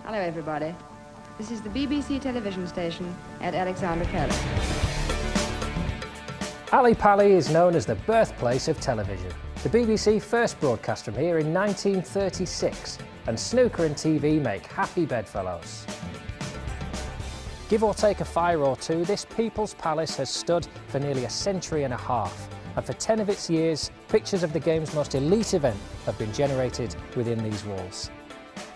Hello, everybody. This is the BBC television station at Alexandra Palace. Ali Pali is known as the birthplace of television. The BBC first broadcast from here in 1936, and snooker and TV make happy bedfellows. Give or take a fire or two, this People's Palace has stood for nearly a century and a half, and for 10 of its years, pictures of the game's most elite event have been generated within these walls.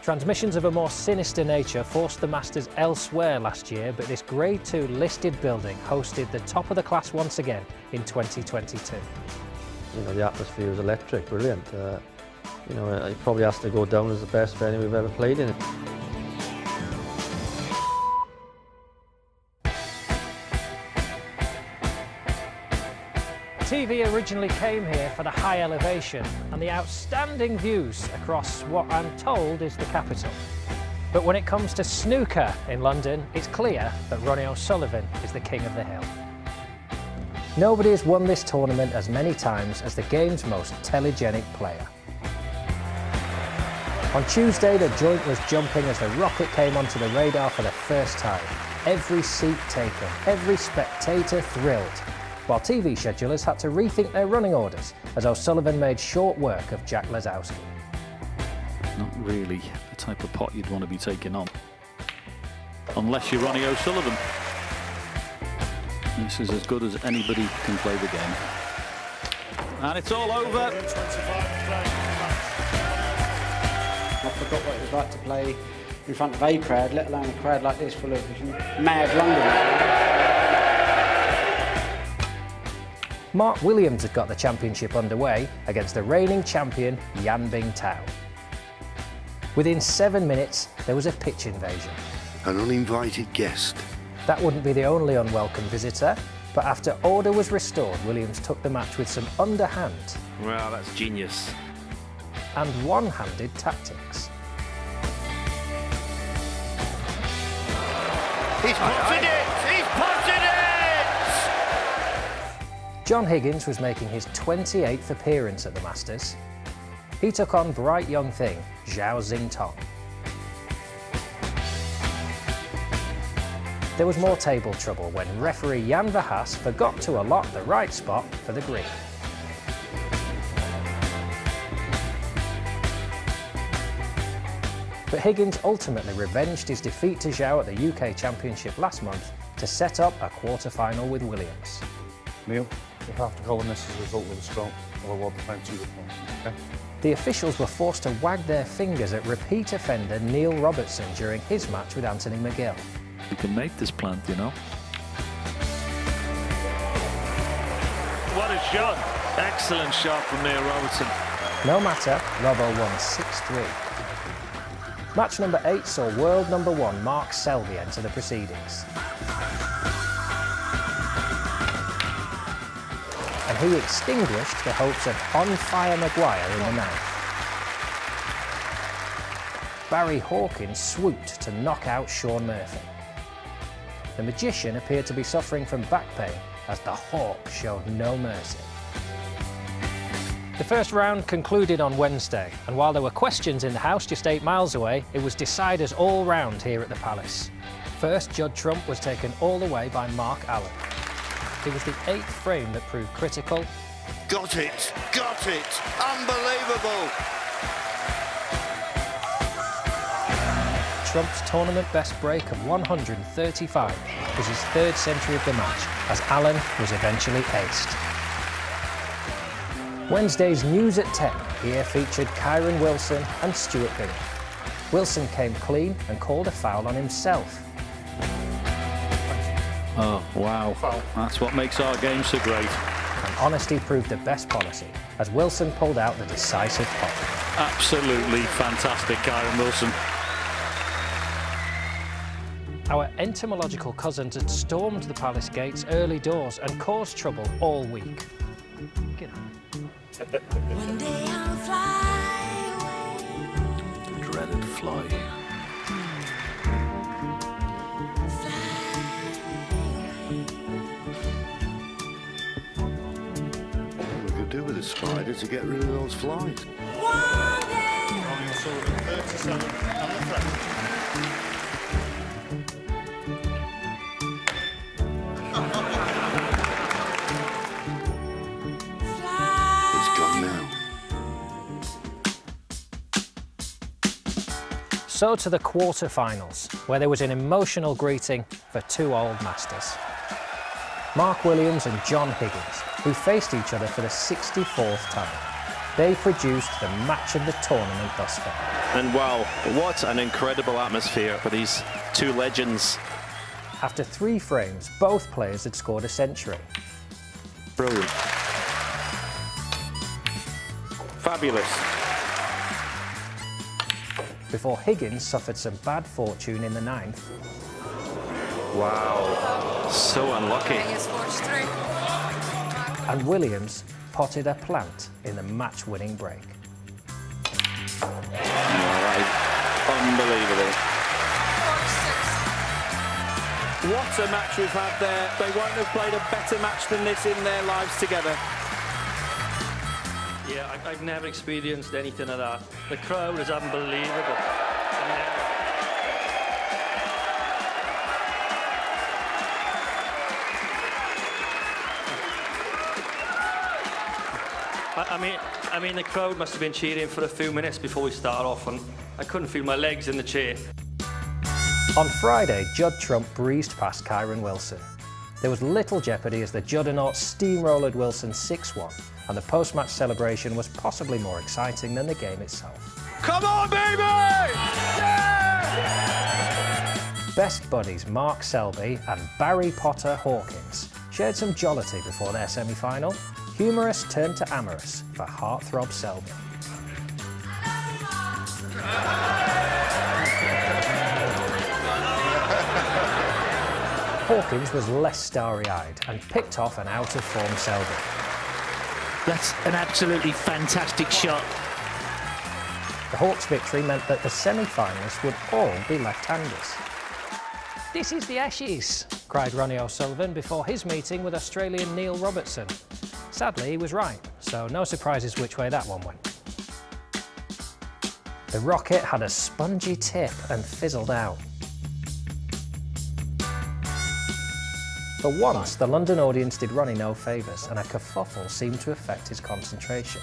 Transmissions of a more sinister nature forced the Masters elsewhere last year, but this Grade 2 listed building hosted the top of the class once again in 2022. You know, the atmosphere was electric, brilliant. You know, it probably has to go down as the best venue we've ever played in. TV originally came here for the high elevation and the outstanding views across what I'm told is the capital. But when it comes to snooker in London, it's clear that Ronnie O'Sullivan is the king of the hill. Nobody has won this tournament as many times as the game's most telegenic player. On Tuesday, the joint was jumping as the rocket came onto the radar for the first time. Every seat taken, every spectator thrilled, while TV schedulers had to rethink their running orders as O'Sullivan made short work of Jack Lazowski. Not really the type of pot you'd want to be taking on, unless you're Ronnie O'Sullivan. This is as good as anybody can play the game. And it's all over. I forgot what it was like to play in front of a crowd, let alone a crowd like this full of mad Londoners. Mark Williams had got the championship underway against the reigning champion Yan Bingtao. Within 7 minutes, there was a pitch invasion. An uninvited guest. That wouldn't be the only unwelcome visitor, but after order was restored, Williams took the match with some underhand. Wow, that's genius. And one-handed tactics. He's potted it! He's potted it! John Higgins was making his 28th appearance at the Masters. He took on bright young thing, Zhao Xingtong. There was more table trouble when referee Jan Verhaas forgot to allot the right spot for the green. But Higgins ultimately revenged his defeat to Zhao at the UK Championship last month to set up a quarter-final with Williams. Neil, we have to go on this as a result of the stroke, or we'll be playing 2 points, okay? The officials were forced to wag their fingers at repeat offender Neil Robertson during his match with Anthony McGill. You can make this plant, you know. What a shot. Excellent shot from Neil Robertson. No matter, Robbo won 6-3. Match number 8 saw world number 1 Mark Selby enter the proceedings. And he extinguished the hopes of on-fire Maguire in the ninth. Barry Hawkins swooped to knock out Shaun Murphy. The magician appeared to be suffering from back pain as the Hawk showed no mercy. The first round concluded on Wednesday, and while there were questions in the house just 8 miles away, it was deciders all round here at the Palace. First, Judd Trump was taken all the way by Mark Allen. It was the 8th frame that proved critical. Got it! Got it! Unbelievable! Trump's tournament best break of 135 was his 3rd century of the match, as Allen was eventually aced. Wednesday's News at 10 here featured Kyron Wilson and Stuart Bingham. Wilson came clean and called a foul on himself. Oh, wow. That's what makes our game so great. And honesty proved the best policy, as Wilson pulled out the decisive pot. Absolutely fantastic, Kyron Wilson. Our entomological cousins had stormed the Palace gates early doors and caused trouble all week. Get on. One day I'll fly away. The dreaded fly. What we could do with a spider to get rid of those flies? One day. Ronnie O'Sullivan, 37 and the front. So to the quarter-finals, where there was an emotional greeting for two old masters. Mark Williams and John Higgins, who faced each other for the 64th time. They produced the match of the tournament thus far. And wow, what an incredible atmosphere for these two legends. After 3 frames, both players had scored a century. Brilliant. Fabulous. Before Higgins suffered some bad fortune in the 9th. Wow, so unlucky. And Williams potted a plant in the match-winning break. Oh, that is unbelievable. What a match we've had there. They won't have played a better match than this in their lives together. Yeah, I've never experienced anything like that. The crowd is unbelievable. I mean, the crowd must have been cheering for a few minutes before we started off, and I couldn't feel my legs in the chair. On Friday, Judd Trump breezed past Kyron Wilson. There was little jeopardy as the Juddernauts steamrolled Wilson 6-1, and the post-match celebration was possibly more exciting than the game itself. Come on, baby! Yeah! Best buddies Mark Selby and Barry Potter Hawkins shared some jollity before their semi-final. Humorous turned to amorous for heartthrob Selby. Hawkins was less starry-eyed and picked off an out-of-form Selby. That's an absolutely fantastic shot. The Hawks' victory meant that the semi-finalists would all be left-handers. "This is the Ashes," cried Ronnie O'Sullivan before his meeting with Australian Neil Robertson. Sadly, he was right, so no surprises which way that one went. The rocket had a spongy tip and fizzled out. For once, the London audience did Ronnie no favours, and a kerfuffle seemed to affect his concentration.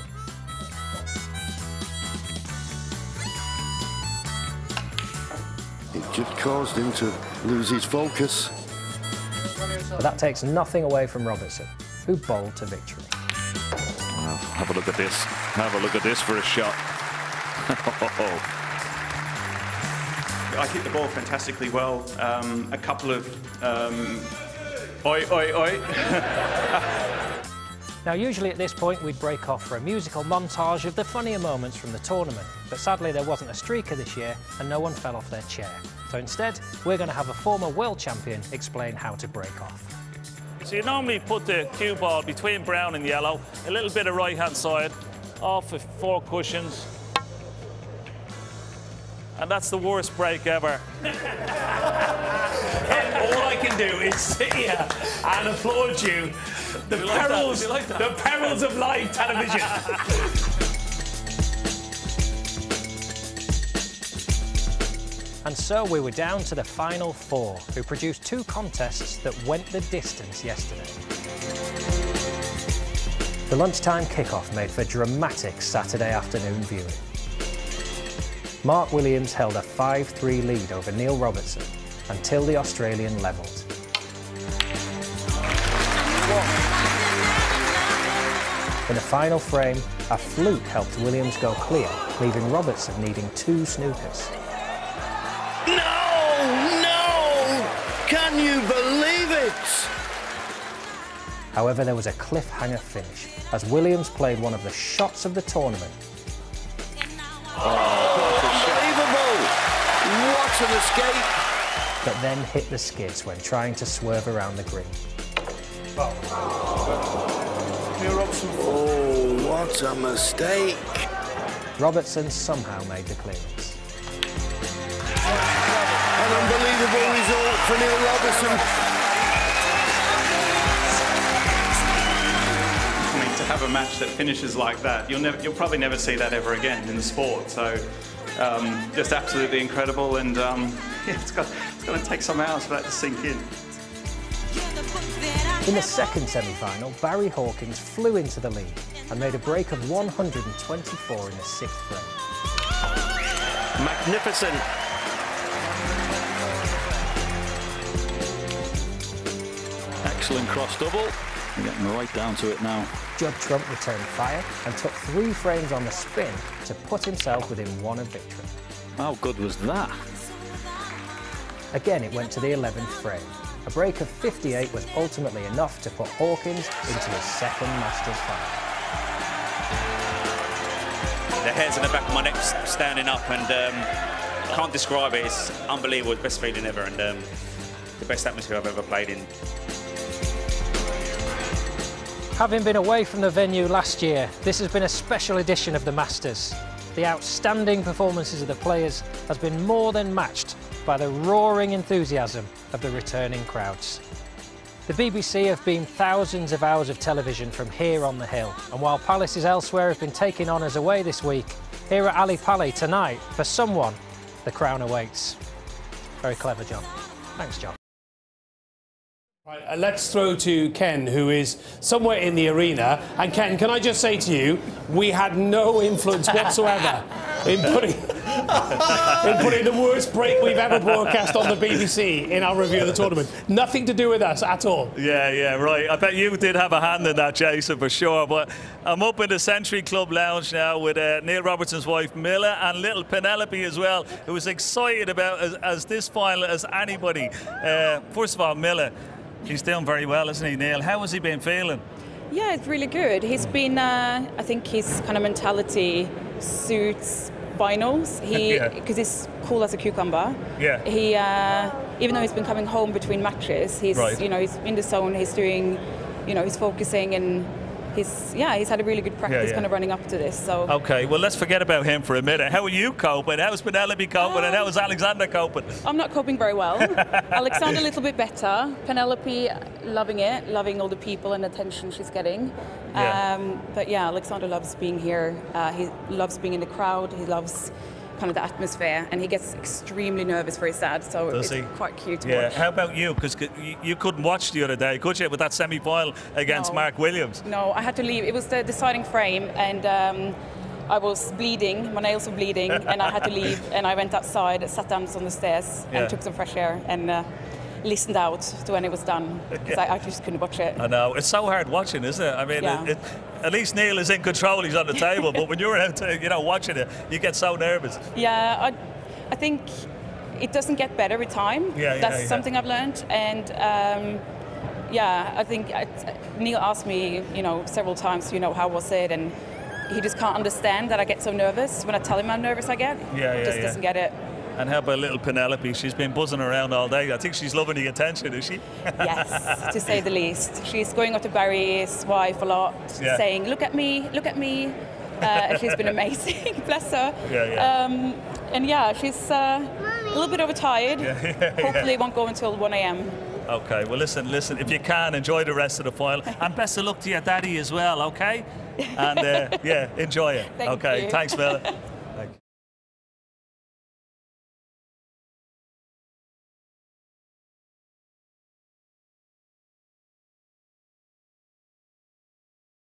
It just caused him to lose his focus. But that takes nothing away from Robertson, who bowled to victory. Well, have a look at this. Have a look at this for a shot. I hit the ball fantastically well. A couple of oi, oi, oi. Now, usually at this point we'd break off for a musical montage of the funnier moments from the tournament, but sadly there wasn't a streaker this year and no one fell off their chair. So instead, we're going to have a former world champion explain how to break off. So you normally put the cue ball between brown and yellow, a little bit of right-hand side, off with 4 cushions. And that's the worst break ever. All I can do is sit here and applaud you. The perils of live television. And so we were down to the final 4, who produced 2 contests that went the distance yesterday. The lunchtime kickoff made for dramatic Saturday afternoon viewing. Mark Williams held a 5-3 lead over Neil Robertson until the Australian levelled. In the final frame, a fluke helped Williams go clear, leaving Robertson needing 2 snookers. No! Can you believe it? However, there was a cliffhanger finish, as Williams played one of the shots of the tournament. Unbelievable! What an escape! But then hit the skids when trying to swerve around the green. Oh, what a mistake! Robertson somehow made the clearance. An unbelievable result for Neil Robertson. I mean, to have a match that finishes like that, you'll probably never see that ever again in the sport. So, just absolutely incredible, and yeah, it's going to take some hours for that to sink in. In the second semi-final, Barry Hawkins flew into the lead and made a break of 124 in the 6th frame. Magnificent. Excellent cross double. We're getting right down to it now. Judd Trump returned fire and took 3 frames on the spin to put himself within 1 of victory. How good was that? Again, it went to the 11th frame. A break of 58 was ultimately enough to put Hawkins into his second Masters final. The hairs on the back of my neck standing up, and I can't describe it. It's unbelievable. Best feeling ever, and the best atmosphere I've ever played in. Having been away from the venue last year, this has been a special edition of the Masters. The outstanding performances of the players has been more than matched by the roaring enthusiasm of the returning crowds. The BBC have beamed thousands of hours of television from here on the hill, and while palaces elsewhere have been taking honours away this week, here at Ali Pali tonight, for someone, the crown awaits. Very clever, John. Thanks, John. Right, let's throw to Ken, who is somewhere in the arena. And Ken, can I just say to you, we had no influence whatsoever in putting the worst break we've ever broadcast on the BBC in our review of the tournament. Nothing to do with us at all. Yeah, right. I bet you did have a hand in that, Jason, for sure. But I'm up in the Century Club Lounge now with Neil Robertson's wife, Milla, and little Penelope as well, who was excited about as this final as anybody. First of all, Milla, he's doing very well, isn't he, Neil? How has he been feeling? Yeah, it's really good. He's been, I think his kind of mentality suits finals. Because he's cool as a cucumber. Yeah. He, even though he's been coming home between matches, he's, you know, he's in the zone. He's doing, you know, he's focusing, and he's had a really good practice kind of running up to this. So okay, well, let's forget about him for a minute. How are you coping? How's Penelope coping, and how is Alexander coping? I'm not coping very well. Alexander a little bit better. Penelope loving it, loving all the people and attention she's getting. But yeah, Alexander loves being here. He loves being in the crowd. He loves kind of the atmosphere, and he gets extremely nervous for his dad, so it's quite cute to watch. How about you? Because you couldn't watch the other day, could you, with that semi-final against Mark Williams? No, I had to leave. It was the deciding frame, and I was bleeding, my nails were bleeding, and I had to leave, and I went outside, sat down on the stairs, and took some fresh air, and listened out to when it was done, because I just couldn't watch it. I know, it's so hard watching, isn't it? I mean, at least Neil is in control, he's on the table, but when you're out, watching it, you get so nervous. Yeah, I think it doesn't get better with time. That's something I've learned, and I think Neil asked me, several times, how was it, and he just can't understand that I get so nervous. When I tell him how nervous I get, he just doesn't get it. And how about little Penelope? She's been buzzing around all day. I think she's loving the attention, is she? Yes, to say the least. She's going up to Barry's wife a lot, saying, look at me, look at me. And she's been amazing, bless her. And she's a little bit overtired. Hopefully it won't go until 1 a.m. Okay, well listen, if you can, enjoy the rest of the final. And best of luck to your daddy as well, okay? And enjoy it. Thank you. Thanks, Milla.